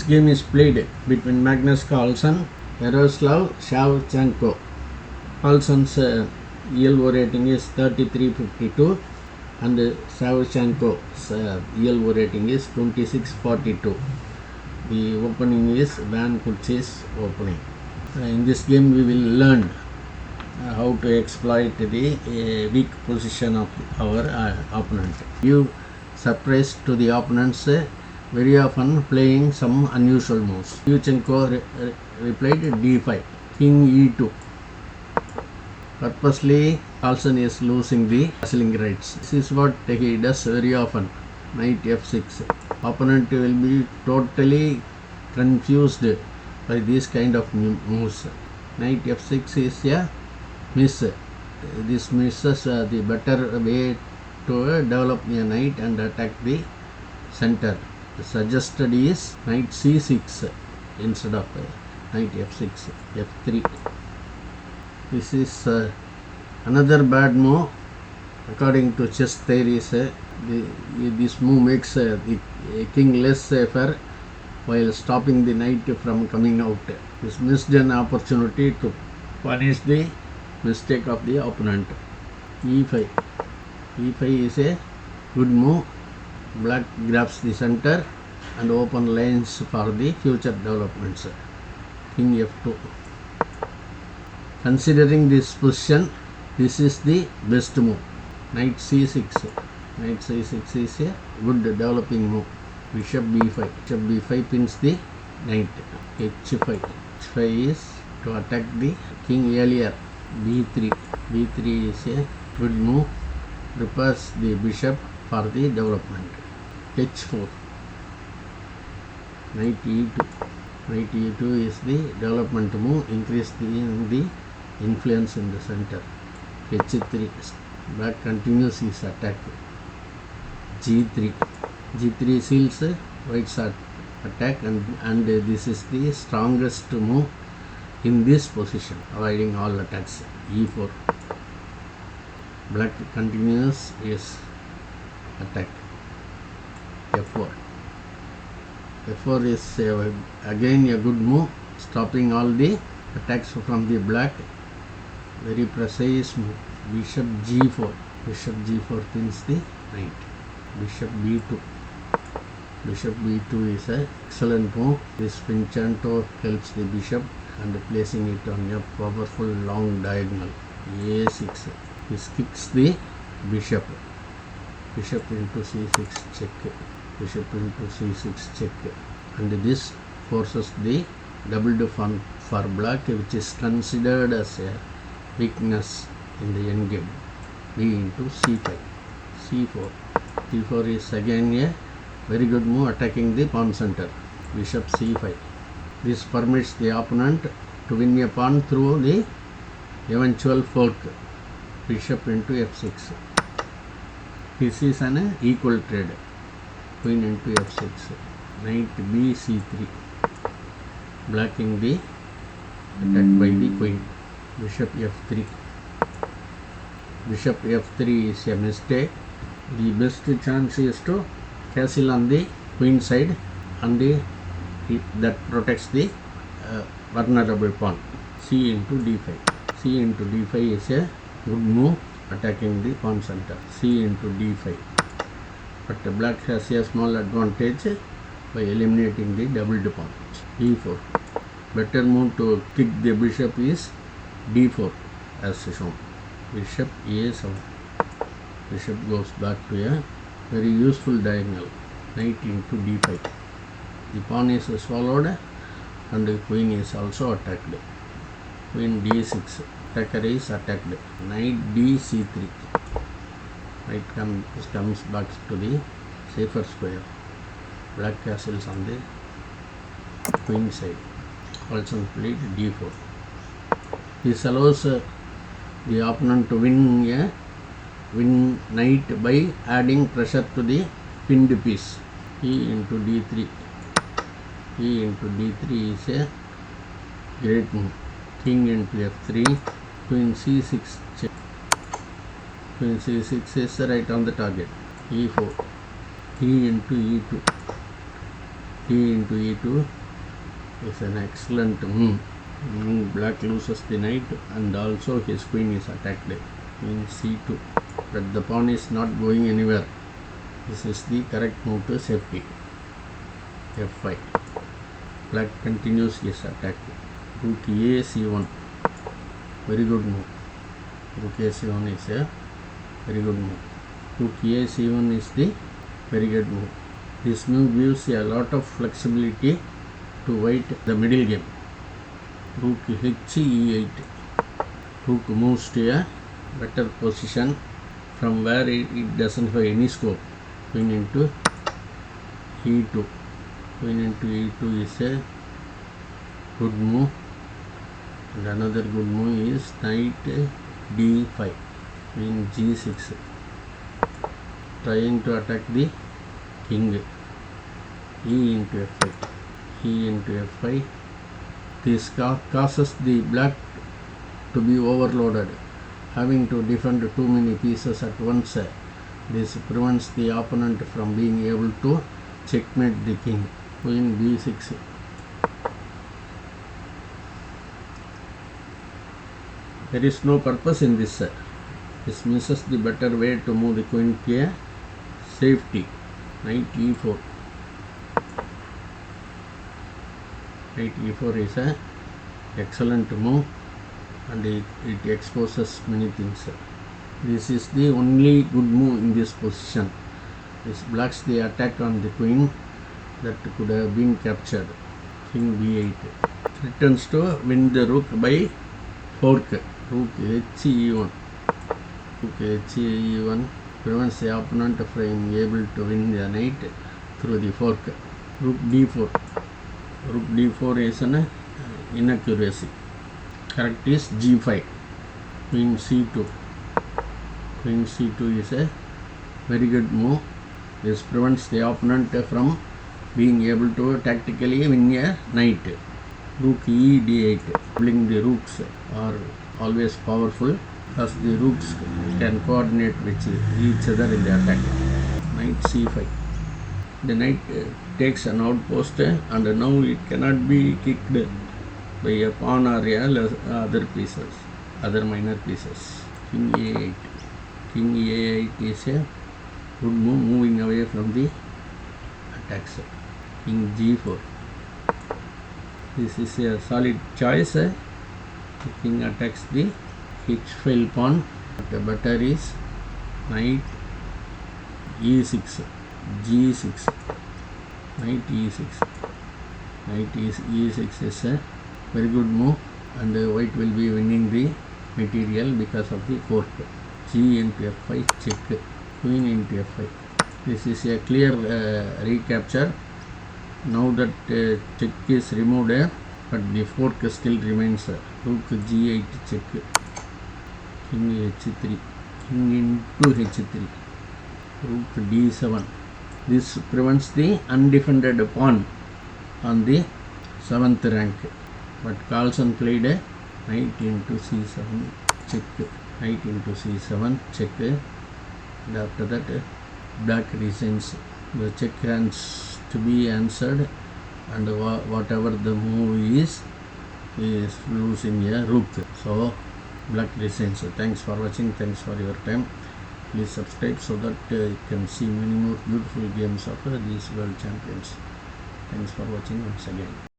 This game is played between Magnus Carlsen, Yaroslav, Shevchenco. Carlsen's ELO rating is 33.52 and Shevchenko's ELO rating is 26.42. The opening is Van Kruijs opening. In this game we will learn how to exploit the weak position of our opponent. Give surprise to the opponents, very often playing some unusual moves. Shevchenko replied d5, king e2. Purposely Carlsen is losing the castling rights. This is what he does very often. Knight f6. Opponent will be totally confused by this kind of moves. Knight f6 is a miss. This misses the better way to develop the knight and attack the center. The suggested is knight c6 instead of knight f6, f3. This is another bad move. According to chess theories, this move makes the king less safer while stopping the knight from coming out. This missed an opportunity to punish the mistake of the opponent. e5. e5 is a good move. Black grabs the center and open lines for the future developments. King f2. Considering this position, this is the best move. Knight c6. Knight c6 is a good developing move. Bishop b5. Bishop b5 pins the knight. h5. h5 is to attack the king earlier. b3. b3 is a good move. Prepares the bishop for the development. h4. Knight e2. Knight e2 is the development move, increase the influence in the center. h3. Black continues his attack. g3. g3 seals white's attack and this is the strongest move in this position, avoiding all attacks. e4. Black continues his attack. f4. f4 is again a good move, stopping all the attacks from the black. Very precise move. Bishop g4. Bishop g4 pins the knight. Bishop b2. Bishop b2 is an excellent move. This Shevchenko helps the bishop and placing it on a powerful long diagonal. a6. This kicks the bishop. Bishop into c6 check. Bishop into c6 check. And this forces the double defense for black, which is considered as a weakness in the endgame. b into c5. c4. c4 is again a very good move, attacking the pawn center. Bishop c5. This permits the opponent to win a pawn through the eventual fork. Bishop into f6. This is an equal trade. Queen into f6. Knight b c3. Blocking the attack by the queen. Bishop f3. Bishop f3 is a mistake. The best chance is to castle on the queen side and that protects the vulnerable pawn. c into d5. c into d5 is a good move, attacking the pawn center. c into d5. But black has a small advantage by eliminating the doubled pawn. e4. Better move to kick the bishop is d4 as shown. Bishop a7. Bishop goes back to a very useful diagonal. Knight into d5. The pawn is swallowed and the queen is also attacked. Queen d6. Attacker is attacked. Knight d c3. Knight comes back to the safer square. Black castles on the queen side. Carlsen played d4. This allows the opponent to win knight by adding pressure to the pinned piece. e into d3. e into d3 is a great move. King into f3. Queen c6 check. Queen c6 is right on the target. e4. e into e2. d into e2 is an excellent move. Black loses the knight and also his queen is attacked. Queen c2, but the pawn is not going anywhere. This is the correct move to safety. f5. Black continues his attack. Rook a c1. Very good move. Rook a c1 is a very good move. Rook a c1 is the very good move. This move gives a lot of flexibility to white the middle game. Rook h e8. Rook moves to a better position from where it doesn't have any scope. Queen into e2. Queen into e2 is a good move. And another good move is knight d5. Queen g6. Trying to attack the king. E into f5. E into f5. This causes the black to be overloaded, having to defend too many pieces at once. This prevents the opponent from being able to checkmate the king. Queen b6. There is no purpose in this. This misses the better way to move the queen to a safety. Knight e4. Knight e4 is a excellent move and it exposes many things. This is the only good move in this position. This blocks the attack on the queen that could have been captured. King b8. Returns to win the rook by fork. Rook h e1. Rook h e1 prevents the opponent from being able to win the knight through the fork. Rook d4. Rook d4 is an inaccuracy. Correct is g5. Queen c2. Queen c2 is a very good move. This prevents the opponent from being able to tactically win a knight. Rook e d8. Pulling the rooks are always powerful as the rooks can coordinate with each other in the attack. Knight c5. The knight takes an outpost and now it cannot be kicked by a pawn or other pieces, other minor pieces. King a8. King a8 is a good move, moving away from the attacks. King g4. This is a solid choice. The king attacks the h-file pawn. The better is knight e6. g6. Knight e6. Knight e6 is a very good move and white will be winning the material because of the fork. G into f5 check. Queen into f5. This is a clear recapture. Now that check is removed, but the fork still remains. Rook g8 check. King h3. King into h3. Rook d7. This prevents the undefended pawn on the 7th rank. But Carlsen played a knight into c7 check. Knight into c7 check. And after that black resigns. The check has to be answered and whatever the move is losing a rook. So black resigns. Thanks for watching. Thanks for your time. Please subscribe so that you can see many more beautiful games of these world champions. Thanks for watching once again.